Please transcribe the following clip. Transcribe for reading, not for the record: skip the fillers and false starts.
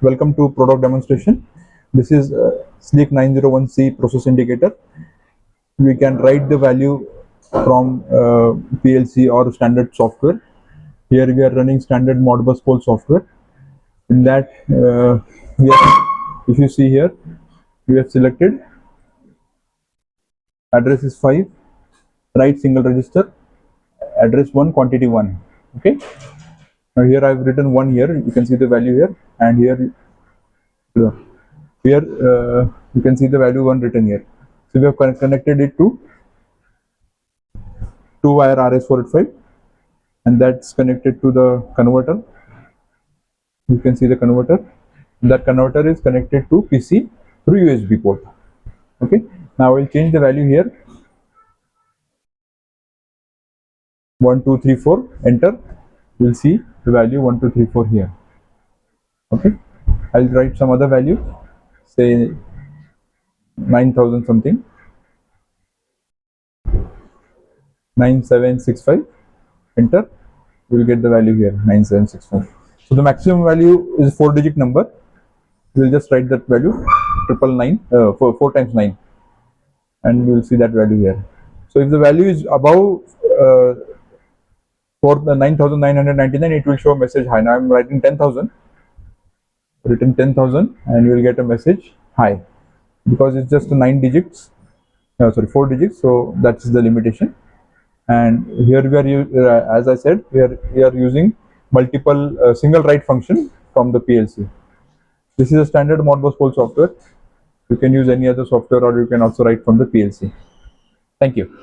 Welcome to product demonstration. This is Sleek 901C process indicator. We can write the value from PLC or standard software. Here we are running Standard Modbus Poll Software. In that, if you see here, we have selected address is 5, write single register, address 1, quantity 1. Okay. Now here I have written 1 here. You can see the value here, and here you can see the value 1 written here. So we have connected it to 2 wire RS485, and that's connected to the converter. You can see the converter. That converter is connected to PC through USB port. Okay. Now I will change the value here. 1 2 3 4. Enter. You will see the value 1 2 3 4 here. Okay. I'll write some other value, say 9000 something, 9765. Enter. You will get the value here, 9765. So the maximum value is 4-digit number. We will just write that value 4 times 9, and we will see that value here. So if the value is above for the 9999, it will show a message hi. Now I am writing 10,000, written 10,000, and you will get a message hi, because it's just 4 digits. So that's the limitation. And here we are, as I said, we are using multiple single write function from the PLC. This is a standard Modbus Poll software. You can use any other software, or you can also write from the PLC. Thank you.